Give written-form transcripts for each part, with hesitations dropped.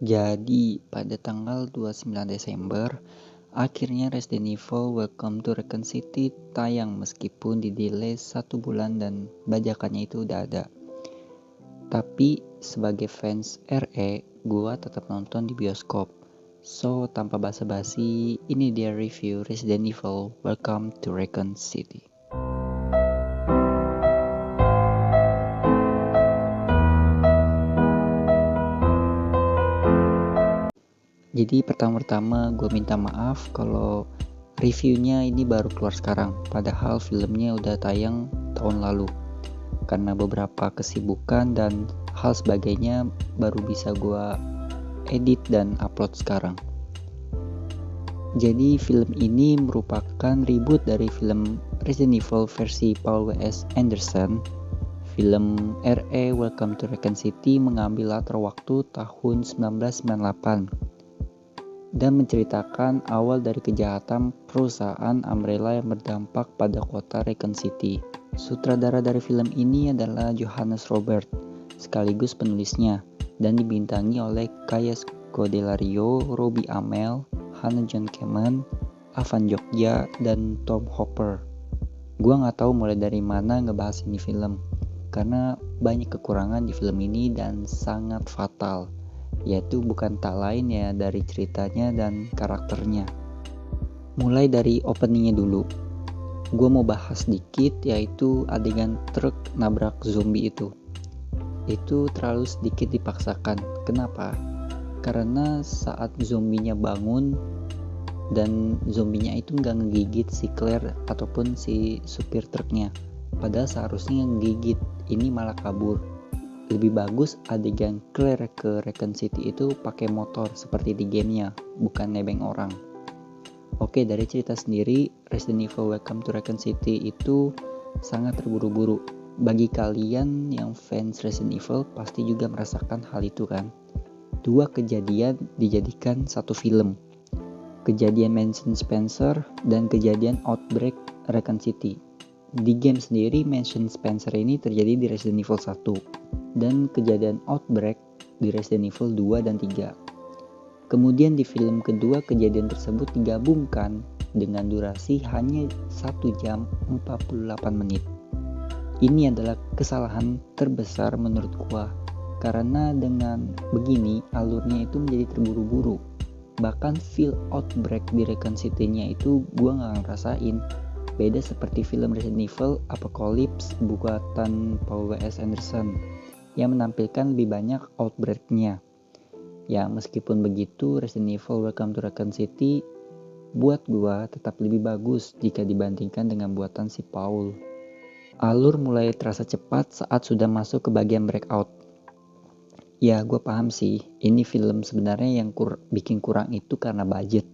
Jadi pada tanggal 29 Desember, akhirnya Resident Evil Welcome to Raccoon City tayang meskipun di-delay 1 bulan dan bajakannya itu udah ada. Tapi sebagai fans RE, gua tetap nonton di bioskop. So tanpa basa-basi, ini dia review Resident Evil Welcome to Raccoon City. Jadi pertama-tama gue minta maaf kalau reviewnya ini baru keluar sekarang, padahal filmnya udah tayang tahun lalu. Karena beberapa kesibukan dan hal sebagainya baru bisa gue edit dan upload sekarang. Jadi film ini merupakan reboot dari film Resident Evil versi Paul W.S. Anderson. Film RE Welcome to Raccoon City mengambil latar waktu tahun 1998 dan menceritakan awal dari kejahatan perusahaan Umbrella yang berdampak pada kota Raccoon City. Sutradara dari film ini adalah Johannes Robert, sekaligus penulisnya, dan dibintangi oleh Kaya Scodelario, Robbie Amell, Hannah John Kamen, Avan Jogja, dan Tom Hopper. Gua nggak tahu mulai dari mana ngebahas ini film, karena banyak kekurangan di film ini dan sangat fatal, yaitu bukan tak lain ya dari ceritanya dan karakternya. Mulai dari openingnya dulu, gue mau bahas sedikit, yaitu adegan truk nabrak zombie itu terlalu sedikit dipaksakan. Kenapa? Karena saat zombinya bangun dan zombinya itu nggak ngegigit si Claire ataupun si supir truknya, padahal seharusnya ngegigit, ini malah kabur. Lebih bagus adegan Claire ke Raccoon City itu pakai motor seperti di gamenya, bukan nebeng orang. Oke, dari cerita sendiri, Resident Evil Welcome to Raccoon City itu sangat terburu-buru. Bagi kalian yang fans Resident Evil pasti juga merasakan hal itu kan. Dua kejadian dijadikan satu film. Kejadian Mansion Spencer dan kejadian Outbreak Raccoon City. Di game sendiri, Mansion Spencer ini terjadi di Resident Evil 1. Dan kejadian Outbreak di Resident Evil 2 dan 3. Kemudian di film kedua kejadian tersebut digabungkan dengan durasi hanya 1 jam 48 menit. Ini adalah kesalahan terbesar menurut gua, karena dengan begini alurnya itu menjadi terburu-buru. Bahkan feel Outbreak di Raccoon City-nya itu gua gak ngerasain. Beda seperti film Resident Evil Apocalypse buatan Paul W.S. Anderson yang menampilkan lebih banyak outbreak-nya. Ya, meskipun begitu, Resident Evil Welcome to Raccoon City buat gua tetap lebih bagus jika dibandingkan dengan buatan si Paul. Alur mulai terasa cepat saat sudah masuk ke bagian breakout. Ya, gua paham sih, ini film sebenarnya yang bikin kurang itu karena budget.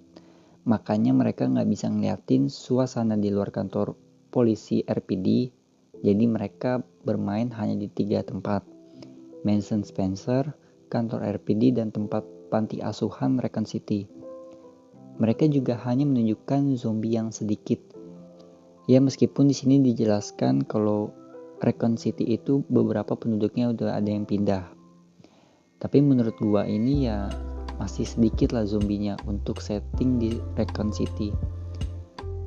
Makanya mereka nggak bisa ngeliatin suasana di luar kantor polisi RPD, jadi mereka bermain hanya di 3 tempat. Mansion Spencer, kantor RPD, dan tempat panti asuhan Raccoon City. Mereka juga hanya menunjukkan zombie yang sedikit. Ya, meskipun di sini dijelaskan kalau Raccoon City itu beberapa penduduknya udah ada yang pindah. Tapi menurut gua ini ya masih sedikit lah zombinya untuk setting di Raccoon City.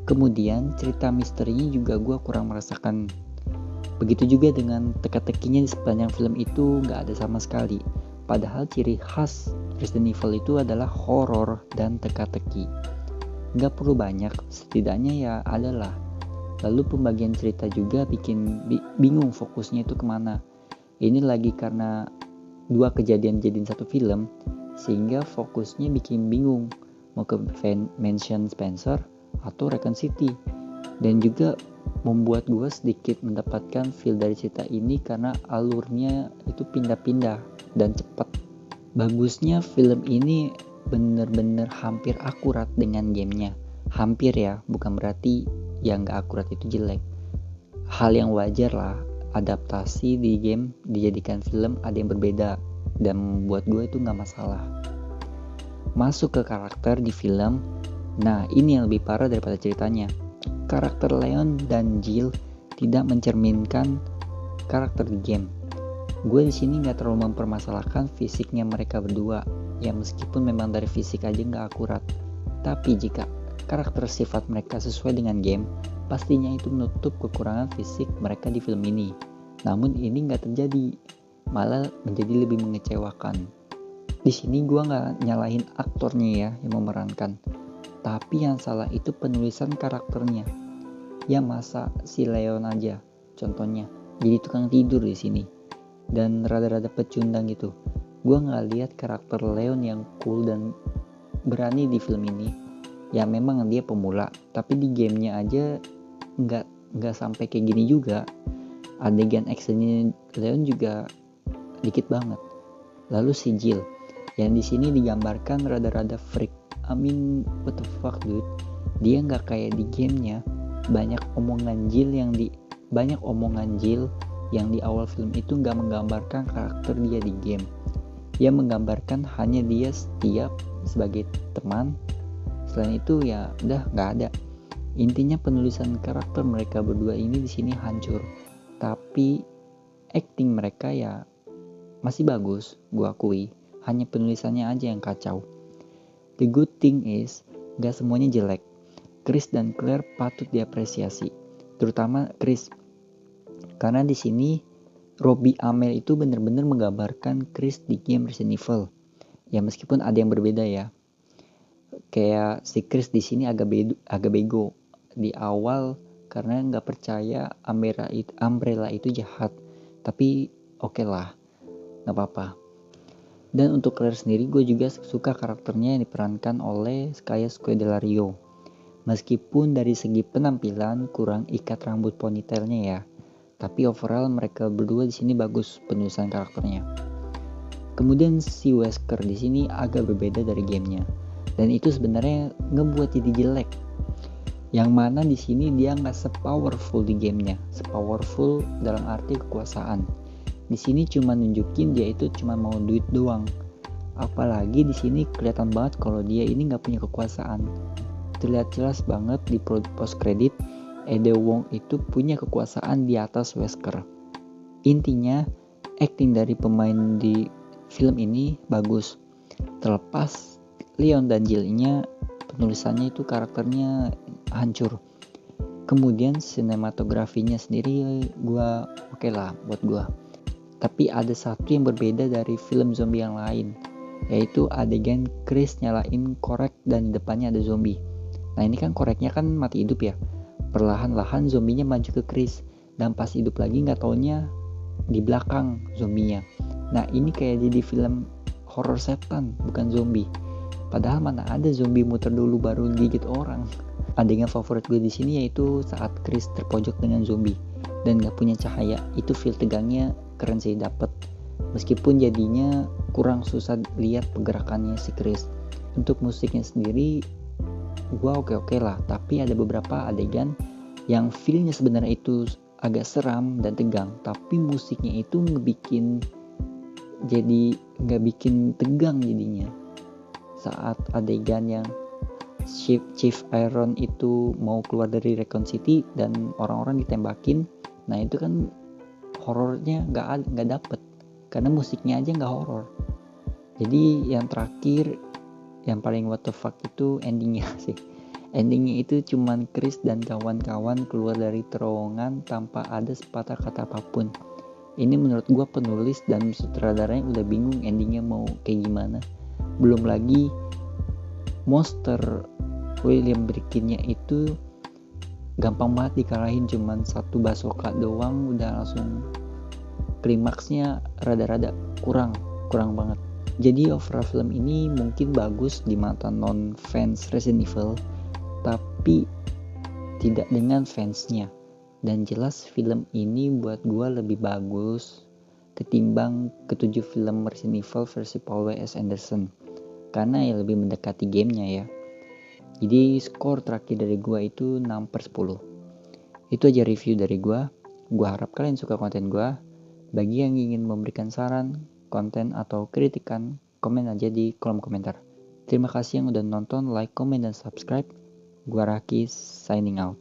Kemudian cerita misterinya juga gua kurang merasakan. Begitu juga dengan teka-tekinya di sepanjang film itu gak ada sama sekali. Padahal ciri khas Resident Evil itu adalah horor dan teka-teki. Gak perlu banyak, setidaknya ya adalah. Lalu pembagian cerita juga bikin bingung fokusnya itu kemana. Ini lagi karena dua kejadian jadiin satu film, sehingga fokusnya bikin bingung mau ke Mansion Spencer atau Raccoon City. Dan juga membuat gue sedikit mendapatkan feel dari cerita ini karena alurnya itu pindah-pindah dan cepat. Bagusnya film ini bener-bener hampir akurat dengan gamenya. Hampir ya, bukan berarti yang gak akurat itu jelek. Hal yang wajar lah, adaptasi di game dijadikan film ada yang berbeda, dan buat gue itu gak masalah. Masuk ke karakter di film, nah ini yang lebih parah daripada ceritanya. Karakter Leon dan Jill tidak mencerminkan karakter di game. Gue di sini nggak terlalu mempermasalahkan fisiknya mereka berdua. Ya meskipun memang dari fisik aja nggak akurat, tapi jika karakter sifat mereka sesuai dengan game, pastinya itu menutup kekurangan fisik mereka di film ini. Namun ini nggak terjadi, malah menjadi lebih mengecewakan. Di sini gue nggak nyalahin aktornya ya yang memerankan, tapi yang salah itu penulisan karakternya. Ya masa si Leon aja, contohnya, jadi tukang tidur di sini dan rada-rada pecundang gitu. Gue nggak lihat karakter Leon yang cool dan berani di film ini. Ya memang dia pemula, tapi di gamenya aja nggak sampai kayak gini juga. Adegan actionnya Leon juga dikit banget. Lalu si Jill, yang di sini digambarkan rada-rada freak. I mean, what the fuck dude? Dia nggak kayak di gamenya. Banyak omongan Jill yang di awal film itu nggak menggambarkan karakter dia di game. Dia menggambarkan hanya dia setia sebagai teman. Selain itu ya udah nggak ada. Intinya penulisan karakter mereka berdua ini di sini hancur. Tapi acting mereka ya masih bagus, gua akui. Hanya penulisannya aja yang kacau. The good thing is, gak semuanya jelek. Chris dan Claire patut diapresiasi, terutama Chris. Karena di sini Robbie Amell itu benar-benar menggambarkan Chris di game Resident Evil. Ya meskipun ada yang berbeda ya. Kayak si Chris di sini agak bego di awal karena nggak percaya Umbrella itu jahat. Tapi oke lah, nggak apa-apa. Dan untuk Claire sendiri, gue juga suka karakternya yang diperankan oleh Kaya Scodelario. Meskipun dari segi penampilan kurang ikat rambut ponytailnya ya, tapi overall mereka berdua di sini bagus penulisan karakternya. Kemudian si Wesker di sini agak berbeda dari gamenya, dan itu sebenarnya ngebuat jadi jelek. Yang mana di sini dia nggak sepowerful di gamenya, sepowerful dalam arti kekuasaan. Di sini cuma nunjukin dia itu cuma mau duit doang. Apalagi di sini kelihatan banget kalau dia ini nggak punya kekuasaan. Terlihat jelas banget di post credit, Ede Wong itu punya kekuasaan di atas Wesker. Intinya, acting dari pemain di film ini bagus. Terlepas Leon dan Jill-nya, penulisannya itu karakternya hancur. Kemudian sinematografinya sendiri gua oke lah buat gua. Tapi ada satu yang berbeda dari film zombie yang lain, yaitu adegan Chris nyalain korek dan di depannya ada zombie. Nah ini kan koreknya kan mati hidup ya. Perlahan-lahan zombinya maju ke Chris, dan pas hidup lagi nggak taunya di belakang zombinya. Nah ini kayak jadi film horor setan, bukan zombie. Padahal mana ada zombie muter dulu baru gigit orang. Adegan favorit gue di sini yaitu saat Chris terpojok dengan zombie dan nggak punya cahaya. Itu feel tegangnya keren sih dapet. Meskipun jadinya kurang susah lihat pergerakannya si Chris. Untuk musiknya sendiri gue oke lah, tapi ada beberapa adegan yang feelnya sebenarnya itu agak seram dan tegang, tapi musiknya itu ngebikin jadi nggak bikin tegang jadinya. Saat adegan yang Chief Iron itu mau keluar dari Raccoon City dan orang-orang ditembakin, nah itu kan horornya nggak dapet karena musiknya aja nggak horor. Jadi yang terakhir yang paling what the fuck itu endingnya sih. Endingnya itu cuman Chris dan kawan-kawan keluar dari terowongan tanpa ada sepatah kata apapun. Ini menurut gua penulis dan sutradaranya udah bingung endingnya mau kayak gimana. Belum lagi monster William Birkinnya itu gampang banget dikalahin, cuman satu basoka doang udah langsung klimaksnya rada-rada kurang banget. Jadi overall film ini mungkin bagus di mata non fans Resident Evil, tapi tidak dengan fansnya. Dan jelas film ini buat gue lebih bagus ketimbang ketujuh film Resident Evil versi Paul W.S. Anderson, karena ya lebih mendekati gamenya ya. Jadi skor terakhir dari gue itu 6/10. Itu aja review dari gue. Gue harap kalian suka konten gue. Bagi yang ingin memberikan saran, konten atau kritikan, komen aja di kolom komentar. Terima kasih yang udah nonton, like, komen, dan subscribe. Gua Raki, signing out.